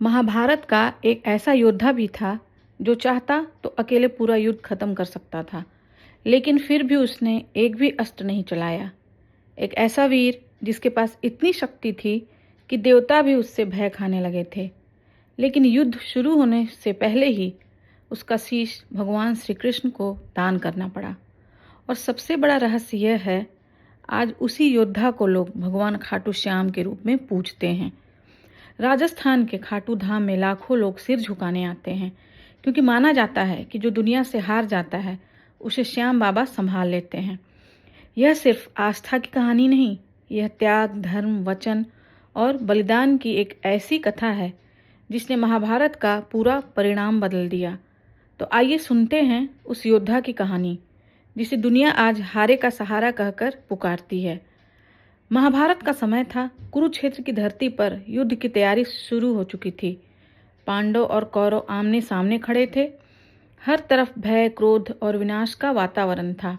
महाभारत का एक ऐसा योद्धा भी था जो चाहता तो अकेले पूरा युद्ध खत्म कर सकता था, लेकिन फिर भी उसने एक भी अस्त्र नहीं चलाया। एक ऐसा वीर जिसके पास इतनी शक्ति थी कि देवता भी उससे भय खाने लगे थे। लेकिन युद्ध शुरू होने से पहले ही उसका शीश भगवान श्री कृष्ण को दान करना पड़ा। और सबसे बड़ा रहस्य यह है, आज उसी योद्धा को लोग भगवान खाटू श्याम के रूप में पूजते हैं। राजस्थान के खाटू धाम में लाखों लोग सिर झुकाने आते हैं, क्योंकि माना जाता है कि जो दुनिया से हार जाता है उसे श्याम बाबा संभाल लेते हैं। यह सिर्फ आस्था की कहानी नहीं, यह त्याग, धर्म, वचन और बलिदान की एक ऐसी कथा है जिसने महाभारत का पूरा परिणाम बदल दिया। तो आइए सुनते हैं उस योद्धा की कहानी जिसे दुनिया आज हारे का सहारा कहकर पुकारती है। महाभारत का समय था। कुरुक्षेत्र की धरती पर युद्ध की तैयारी शुरू हो चुकी थी। पांडव और कौरव आमने सामने खड़े थे। हर तरफ भय, क्रोध और विनाश का वातावरण था।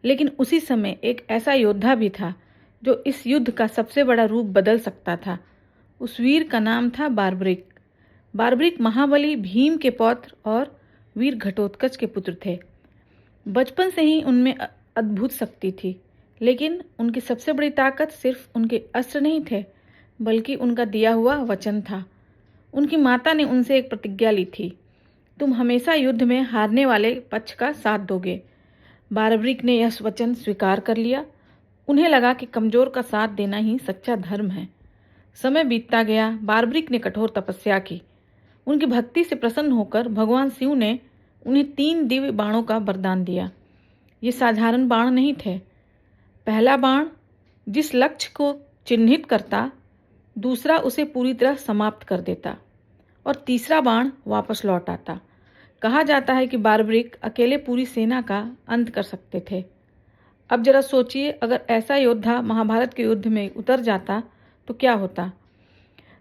लेकिन उसी समय एक ऐसा योद्धा भी था जो इस युद्ध का सबसे बड़ा रूप बदल सकता था। उस वीर का नाम था बार्बरिक। बार्बरिक महाबली भीम के पौत्र और वीर घटोत्कच के पुत्र थे। बचपन से ही उनमें अद्भुत शक्ति थी, लेकिन उनकी सबसे बड़ी ताकत सिर्फ उनके अस्त्र नहीं थे, बल्कि उनका दिया हुआ वचन था। उनकी माता ने उनसे एक प्रतिज्ञा ली थी, तुम हमेशा युद्ध में हारने वाले पक्ष का साथ दोगे। बार्बरिक ने यह वचन स्वीकार कर लिया। उन्हें लगा कि कमजोर का साथ देना ही सच्चा धर्म है। समय बीतता गया। बार्बरिक ने कठोर तपस्या की। उनकी भक्ति से प्रसन्न होकर भगवान शिव ने उन्हें 3 दिव्य बाणों का वरदान दिया। ये साधारण बाण नहीं थे। पहला बाण जिस लक्ष्य को चिन्हित करता, दूसरा उसे पूरी तरह समाप्त कर देता और तीसरा बाण वापस लौट आता। कहा जाता है कि बार्बरिक अकेले पूरी सेना का अंत कर सकते थे। अब जरा सोचिए, अगर ऐसा योद्धा महाभारत के युद्ध में उतर जाता तो क्या होता।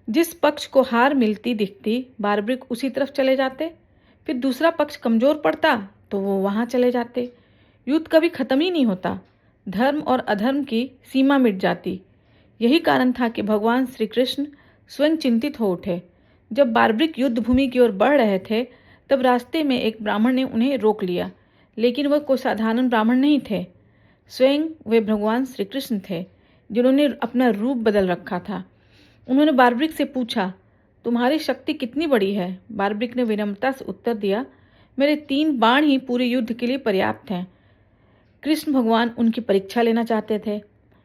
जिस पक्ष को हार मिलती दिखती, बार्बरिक उसी तरफ चले जाते। फिर दूसरा पक्ष कमजोर पड़ता तो वो वहां चले जाते। युद्ध कभी खत्म ही नहीं होता। धर्म और अधर्म की सीमा मिट जाती। यही कारण था कि भगवान श्री कृष्ण स्वयं चिंतित हो उठे। जब बार्बरिक युद्ध भूमि की ओर बढ़ रहे थे, तब रास्ते में एक ब्राह्मण ने उन्हें रोक लिया। लेकिन वह कोई साधारण ब्राह्मण नहीं थे। स्वयं वे भगवान श्री कृष्ण थे, जिन्होंने अपना रूप बदल रखा था। उन्होंने बार्बरिक से पूछा, तुम्हारी शक्ति कितनी बड़ी है। बार्बरिक ने विनम्रता से उत्तर दिया, मेरे 3 बाण ही पूरे युद्ध के लिए पर्याप्त हैं। कृष्ण भगवान उनकी परीक्षा लेना चाहते थे।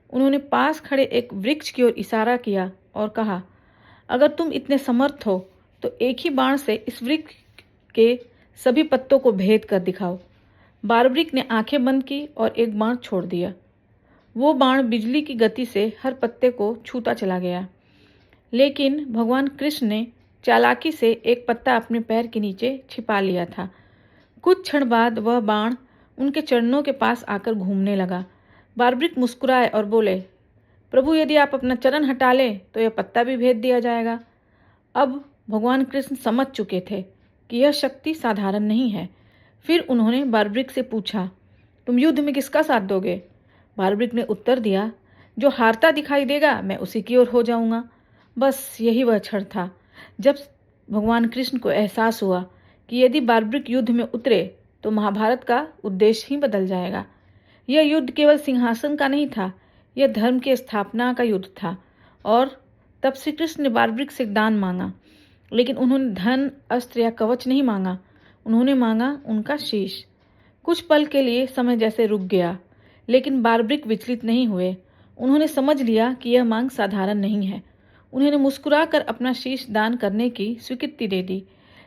उन्होंने पास खड़े एक वृक्ष की ओर इशारा किया और कहा, अगर तुम इतने समर्थ हो तो एक ही बाण से इस वृक्ष के सभी पत्तों को भेद कर दिखाओ। बार्बरिक ने आंखें बंद की और एक बाण छोड़ दिया। वो बाण बिजली की गति से हर पत्ते को छूता चला गया। लेकिन भगवान कृष्ण ने चालाकी से एक पत्ता अपने पैर के नीचे छिपा लिया था। कुछ क्षण बाद वह बाण उनके चरणों के पास आकर घूमने लगा। बार्बरिक मुस्कुराए और बोले, प्रभु, यदि आप अपना चरण हटा लें तो यह पत्ता भी भेद दिया जाएगा। अब भगवान कृष्ण समझ चुके थे कि यह शक्ति साधारण नहीं है। फिर उन्होंने बार्बरिक से पूछा, तुम युद्ध में किसका साथ दोगे। बार्बरिक ने उत्तर दिया, जो हारता दिखाई देगा मैं उसी की ओर हो जाऊंगा। बस यही वह क्षण था जब भगवान कृष्ण को एहसास हुआ कि यदि बार्बरिक युद्ध में उतरे तो महाभारत का उद्देश्य ही बदल जाएगा। यह युद्ध केवल सिंहासन का नहीं था, यह धर्म की स्थापना का युद्ध था। और तब श्री कृष्ण ने बार्बरिक से दान मांगा, लेकिन उन्होंने धन, अस्त्र या कवच नहीं मांगा। उन्होंने मांगा उनका शीश। कुछ पल के लिए समय जैसे रुक गया, लेकिन बार्बरिक विचलित नहीं हुए। उन्होंने समझ लिया कि यह मांग साधारण नहीं है। उन्होंने मुस्कुराकर अपना शीश दान करने की स्वीकृति दे दी।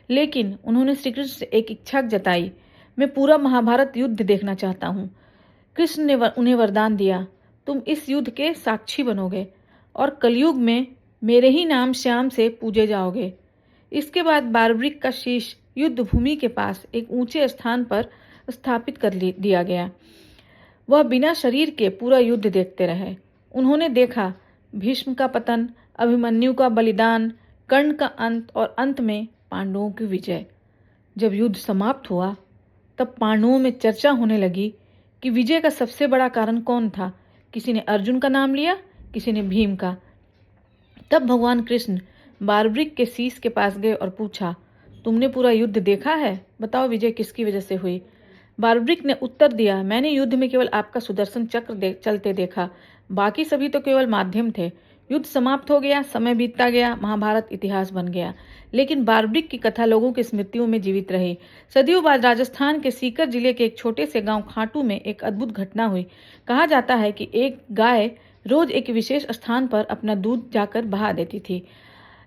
लेकिन उन्होंने श्री कृष्ण से एक इच्छा जताई, मैं पूरा महाभारत युद्ध देखना चाहता हूँ। कृष्ण ने उन्हें वरदान दिया, तुम इस युद्ध के साक्षी बनोगे और कलयुग में मेरे ही नाम श्याम से पूजे जाओगे। इसके बाद बार्बरिक का शीश युद्ध भूमि के पास एक ऊंचे स्थान पर स्थापित कर दिया गया। वह बिना शरीर के पूरा युद्ध देखते रहे। उन्होंने देखा भीष्म का पतन, अभिमन्यु का बलिदान, कर्ण का अंत और अंत में पांडवों की विजय। जब युद्ध समाप्त हुआ तब पांडवों में चर्चा होने लगी कि विजय का सबसे बड़ा कारण कौन था। किसी ने अर्जुन का नाम लिया, किसी ने भीम का। तब भगवान कृष्ण बारब्रिक के शीश के पास गए और पूछा, तुमने पूरा युद्ध देखा है? बताओ विजय किसकी वजह से हुई? बारब्रिक ने उत्तर दिया, मैंने युद्ध में केवल आपका सुदर्शन चक्र चलते देखा, बाकी सभी तो केवल माध्यम थे। युद्ध समाप्त हो गया, समय बीतता गया, महाभारत इतिहास बन गया, लेकिन बारब्रिक की कथा लोगों की स्मृतियों में जीवित रही। सदियों बाद राजस्थान के सीकर जिले के एक छोटे से गांव खाटू में एक अद्भुत घटना हुई। कहा जाता है कि एक गाय रोज एक विशेष स्थान पर अपना दूध जाकर बहा देती थी।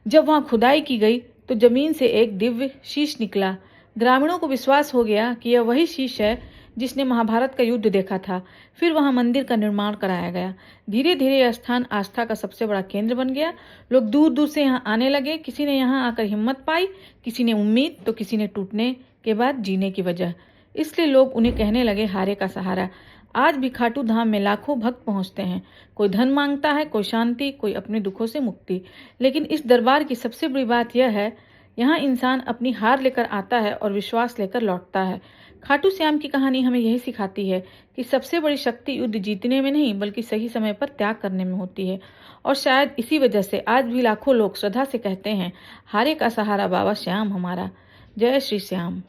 जब वहां खुदाई की गई तो जमीन से एक दिव्य शीश निकला। ग्रामीणों को विश्वास हो गया कि यह वही शीश है जिसने महाभारत का युद्ध देखा था। फिर वहां मंदिर का निर्माण कराया गया। धीरे धीरे यह स्थान आस्था का सबसे बड़ा केंद्र बन गया। लोग दूर दूर से यहाँ आने लगे। किसी ने यहाँ आकर हिम्मत पाई, किसी ने उम्मीद, तो किसी ने टूटने के बाद जीने की वजह। इसलिए लोग उन्हें कहने लगे हारे का सहारा। आज भी खाटू धाम में लाखों भक्त पहुंचते हैं। कोई धन मांगता है, कोई शांति, कोई अपने दुखों से मुक्ति। लेकिन इस दरबार की सबसे बड़ी बात यह है, यहाँ इंसान अपनी हार लेकर आता है और विश्वास लेकर लौटता है। खाटू श्याम की कहानी हमें यही सिखाती है कि सबसे बड़ी शक्ति युद्ध जीतने में नहीं, बल्कि सही समय पर त्याग करने में होती है। और शायद इसी वजह से आज भी लाखों लोग श्रद्धा से कहते हैं, हारे का सहारा बाबा श्याम हमारा। जय श्री श्याम।